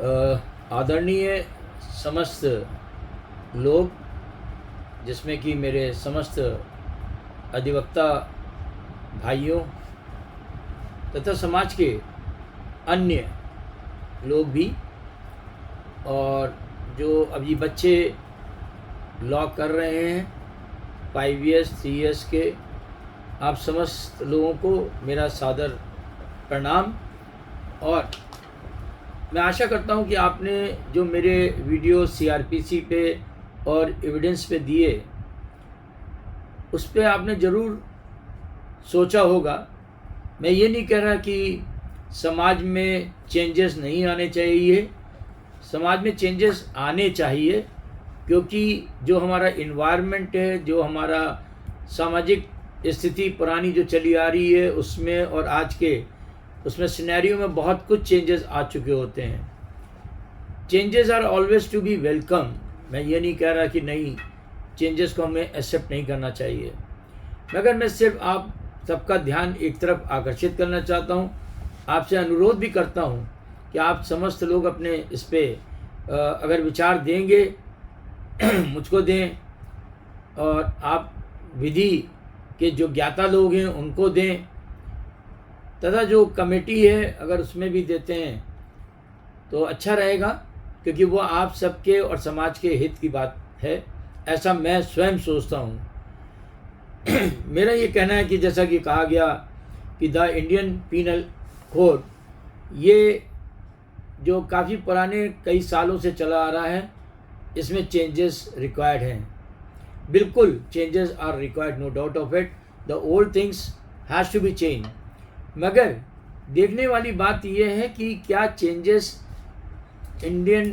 आदरणीय समस्त लोग, जिसमें कि मेरे समस्त अधिवक्ता भाइयों तथा समाज के अन्य लोग भी, और जो अभी बच्चे लॉ कर रहे हैं 5 ईयर्स 3 ईयर्स के, आप समस्त लोगों को मेरा सादर प्रणाम। और मैं आशा करता हूं कि आपने जो मेरे वीडियो सीआरपीसी पे और एविडेंस पे दिए, उस पर आपने ज़रूर सोचा होगा। मैं ये नहीं कह रहा कि समाज में चेंजेस नहीं आने चाहिए, समाज में चेंजेस आने चाहिए, क्योंकि जो हमारा इन्वायरमेंट है, जो हमारा सामाजिक स्थिति पुरानी जो चली आ रही है उसमें और आज के उसमें सिनेरियो में बहुत कुछ चेंजेस आ चुके होते हैं। Changes are always to be welcome. मैं ये नहीं कह रहा कि नहीं, चेंजेस को हमें एक्सेप्ट नहीं करना चाहिए, मगर मैं सिर्फ आप सबका ध्यान एक तरफ आकर्षित करना चाहता हूँ। आपसे अनुरोध भी करता हूँ कि आप समस्त लोग अपने इस पर अगर विचार देंगे मुझको दें, और आप विधि के जो ज्ञाता लोग हैं उनको दें, तथा जो कमेटी है अगर उसमें भी देते हैं तो अच्छा रहेगा, क्योंकि वो आप सबके और समाज के हित की बात है, ऐसा मैं स्वयं सोचता हूँ। मेरा ये कहना है कि जैसा कि कहा गया कि द इंडियन पीनल कोड, ये जो काफ़ी पुराने कई सालों से चला आ रहा है, इसमें चेंजेस रिक्वायर्ड हैं। बिल्कुल changes are required, no doubt of it. The old things has to be change. मगर देखने वाली बात यह है कि क्या चेंजेस इंडियन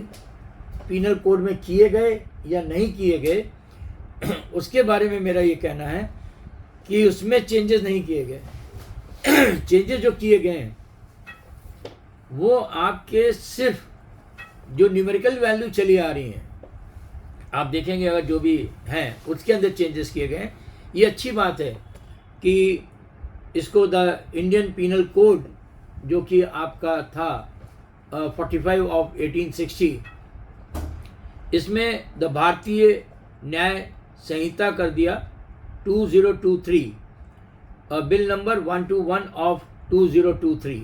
पीनल कोड में किए गए या नहीं किए गए, उसके बारे में मेरा ये कहना है कि उसमें चेंजेस नहीं किए गए। चेंजेस जो किए गए हैं वो आपके सिर्फ जो न्यूमेरिकल वैल्यू चली आ रही हैं, आप देखेंगे अगर जो भी हैं उसके अंदर चेंजेस किए गए हैं। ये अच्छी बात है कि इसको द इंडियन पीनल कोड जो कि आपका था 45 ऑफ 1860, इसमें द भारतीय न्याय संहिता कर दिया 2023, बिल नंबर 121 ऑफ 2023।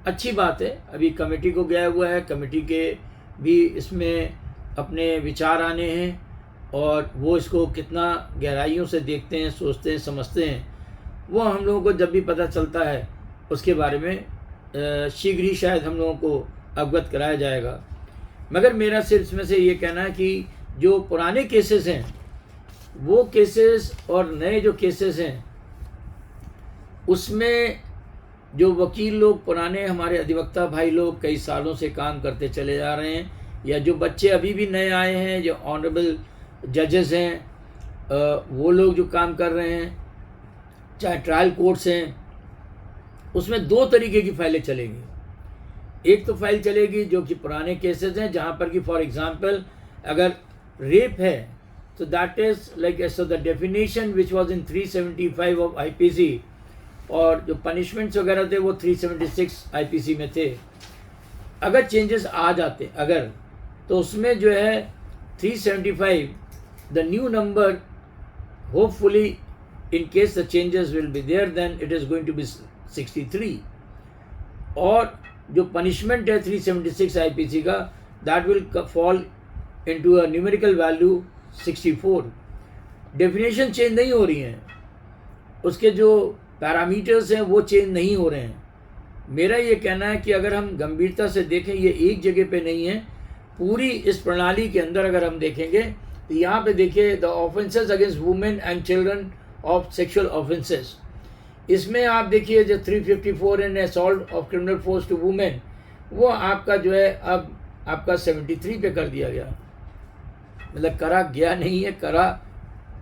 अच्छी बात है। अभी कमेटी को गया हुआ है, कमेटी के भी इसमें अपने विचार आने हैं, और वो इसको कितना गहराइयों से देखते हैं, सोचते हैं, समझते हैं, वो हम लोगों को जब भी पता चलता है उसके बारे में शीघ्र ही शायद हम लोगों को अवगत कराया जाएगा। मगर मेरा सिर्फ इसमें से ये कहना है कि जो पुराने केसेस हैं वो केसेस और नए जो केसेस हैं उसमें जो वकील लोग पुराने, हमारे अधिवक्ता भाई लोग कई सालों से काम करते चले जा रहे हैं, या जो बच्चे अभी भी नए आए हैं, जो ऑनरेबल जजेस हैं, वो लोग जो काम कर रहे हैं, चाहे ट्रायल कोर्ट्स हैं, उसमें 2 तरीके की फाइलें चलेंगी। एक तो फाइल चलेगी जो कि पुराने केसेस हैं, जहाँ पर कि फॉर एग्जांपल अगर रेप है तो that is like so the definition which was in 375 of IPC, और जो पनिशमेंट्स वगैरह थे वो 376 आईपीसी में थे। अगर चेंजेस आ जाते अगर, तो उसमें जो है 375 the new number, hopefully in case the changes will be there, then it is going to be 63, और जो पनिशमेंट है 376 आईपीसी का, that will fall into a numerical value 64। Definition change नहीं हो रही हैं, उसके जो पैरामीटर्स हैं वो चेंज नहीं हो रहे हैं। मेरा ये कहना है कि अगर हम गंभीरता से देखें, ये एक जगह पे नहीं है, पूरी इस प्रणाली के अंदर अगर हम देखेंगे तो यहाँ पे देखिए the offences against women and children of sexual offences, इसमें आप देखिए जो 354 and assault of criminal force to women, वो आपका जो है अब आपका 73 पे कर दिया गया। मतलब करा गया नहीं है, करा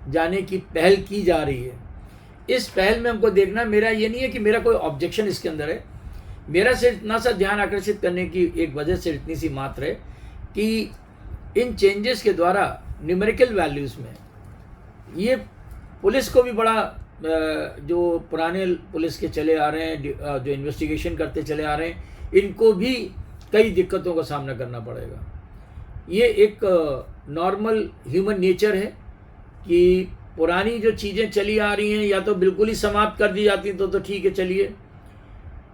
जाने की पहल की जा रही है। इस पहल में हमको देखना, मेरा ये नहीं है कि मेरा कोई ऑब्जेक्शन इसके अंदर है, मेरा सिर्फ इतना सा ध्यान आकर्षित करने की एक वजह से इतनी सी मात्र है कि इन चेंजेस के द्वारा न्यूमेरिकल वैल्यूज़ में ये पुलिस को भी बड़ा, जो पुराने पुलिस के चले आ रहे हैं, जो इन्वेस्टिगेशन करते चले आ रहे हैं, इनको भी कई दिक्कतों का सामना करना पड़ेगा। ये एक नॉर्मल ह्यूमन नेचर है कि पुरानी जो चीज़ें चली आ रही हैं या तो बिल्कुल ही समाप्त कर दी जाती तो ठीक है चलिए,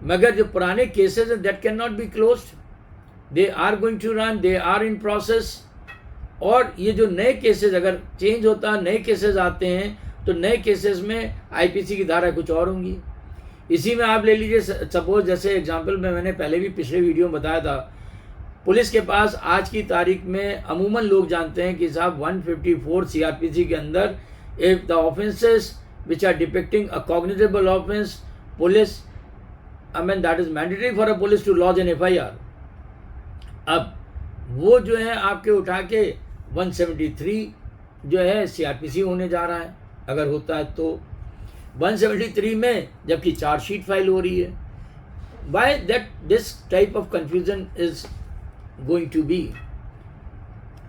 मगर जो पुराने केसेस हैं that can not be closed, they are going to run, they are in process. और ये जो नए केसेस अगर चेंज होता है, नए केसेस आते हैं, तो नए केसेस में आईपीसी की धारा कुछ और होंगी। इसी में आप ले लीजिए, सपोज जैसे एग्जांपल में मैंने पहले भी पिछले वीडियो में बताया था, पुलिस के पास आज की तारीख में अमूमन लोग जानते हैं कि साहब 154 सीआरपीसी के अंदर if the offences which are depicting a cognizable offence, police I mean that is mandatory for a police to lodge an FIR. अब वो जो है आपके उठा के 173 जो है सीआरपीसी होने जा रहा है, अगर होता है तो 173 में, जबकि चार्जशीट फाइल हो रही है। Why that this type of confusion is going to be.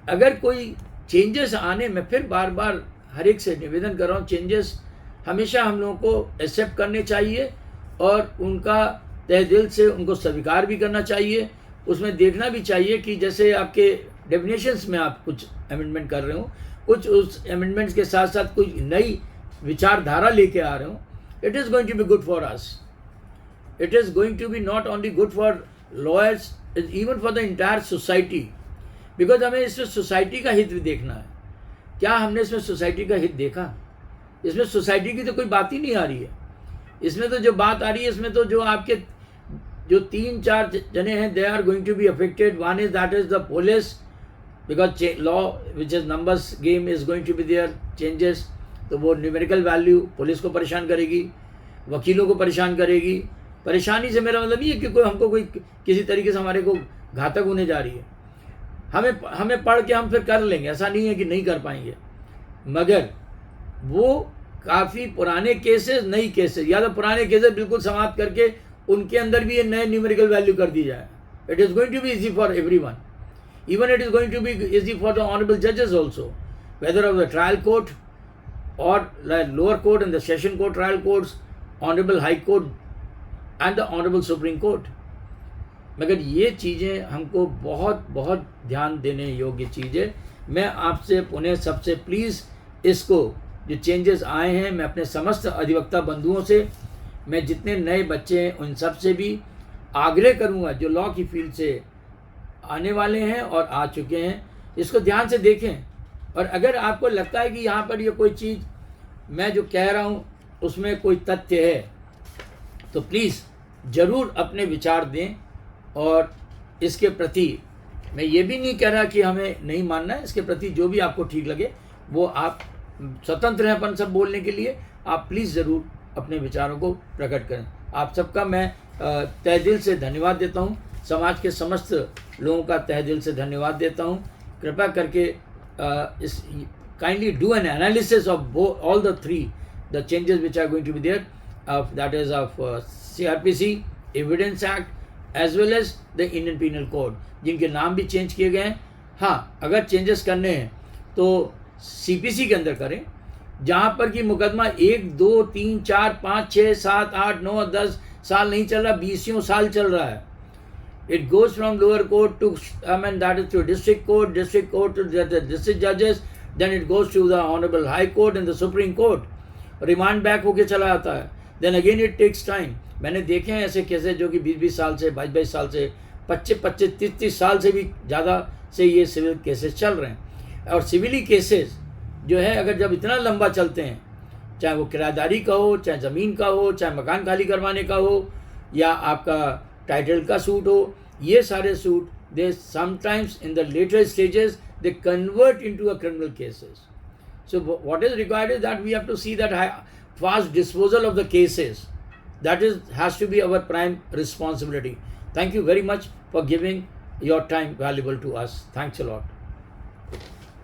अगर कोई चेंजेस आने में, फिर बार बार हर एक से निवेदन कर रहा हूँ, चेंजेस हमेशा हम लोगों को एक्सेप्ट करने चाहिए और उनका तहे दिल से उनको स्वीकार भी करना चाहिए। उसमें देखना भी चाहिए कि जैसे आपके डेफिनेशंस में आप कुछ अमेंडमेंट कर रहे हो, कुछ उस अमेंडमेंट्स के साथ साथ कोई नई विचारधारा लेके आ रहे हो, it is going to be good for us. It is going to be not only good for lawyers, even for the entire society, because हमें इसमें सोसाइटी का हित भी देखना है। क्या हमने इसमें सोसाइटी का हित देखा? इसमें सोसाइटी की तो कोई बात ही नहीं आ रही है। इसमें तो जो बात आ रही है, इसमें तो जो आपके जो 3-4 जने हैं, they are going to be affected. One is that is the police, because law which is numbers game is going to be there changes. तो वो न्यूमेरिकल वैल्यू पुलिस को परेशान करेगी, वकीलों को परेशान करेगी। परेशानी से मेरा मतलब ये है कि कोई हमको कोई किसी तरीके से हमारे को घातक होने जा रही है। हमें पढ़ के हम फिर कर लेंगे, ऐसा नहीं है कि नहीं कर पाएंगे, मगर वो काफ़ी पुराने केसेस, नई केसेस, या तो पुराने केसेस बिल्कुल समाप्त करके उनके अंदर भी ये नए न्यूमेरिकल वैल्यू कर दी जाए। It is going to be easy for everyone, even it is going to be easy for the honourable जजेस also, whether of the trial court और lower court and the session court trial courts, honourable high court and the honourable supreme court. मगर ये चीज़ें हमको बहुत बहुत ध्यान देने योग्य चीज़ें। मैं आपसे पुनः सबसे प्लीज़ इसको जो चेंजेस आए हैं, मैं अपने समस्त अधिवक्ता बंधुओं से, मैं जितने नए बच्चे हैं उन सब से भी आग्रह करूंगा जो लॉ की फील्ड से आने वाले हैं और आ चुके हैं, इसको ध्यान से देखें। और अगर आपको लगता है कि यहाँ पर ये कोई चीज़ मैं जो कह रहा हूँ उसमें कोई तथ्य है, तो प्लीज़ ज़रूर अपने विचार दें। और इसके प्रति मैं ये भी नहीं कह रहा कि हमें नहीं मानना है, इसके प्रति जो भी आपको ठीक लगे वो आप स्वतंत्र हैं अपन सब बोलने के लिए। आप प्लीज़ ज़रूर अपने विचारों को प्रकट करें। आप सबका मैं तहे दिल से धन्यवाद देता हूँ, समाज के समस्त लोगों का तहे दिल से धन्यवाद देता हूँ। कृपया करके इस kindly do an analysis of all the three the changes which are going to be there, that is of CRPC, evidence act as well as the Indian penal code, जिनके नाम भी चेंज किए गए हैं। हाँ, अगर चेंजेस करने हैं तो CPC के अंदर करें, जहाँ पर कि मुकदमा 1, 2, 3, 4, 5, 6, 7, 8, 9, 10 साल नहीं चल रहा, 20 साल चल रहा है। It goes from lower court to, that is to district court to the district judges, then it goes to the honorable high court and the supreme court, remand back होके चला आता है, then again it takes time। मैंने देखे हैं ऐसे cases जो कि 20 साल से, 22 साल से, 25, 30 साल से भी ज़्यादा से ये सिविल केसेस चल रहे हैं। और सिविली केसेस जो है अगर जब इतना लंबा चलते हैं, चाहे वो किराएदारी का हो, चाहे ज़मीन का हो, चाहे मकान खाली करवाने का हो, या आपका टाइटल का सूट हो, ये सारे suit they sometimes in the later stages they convert into a criminal cases. So what is required is that we have to see that fast disposal of the cases. That has to be our prime responsibility. Thank you very much for giving your time valuable to us. Thanks a lot.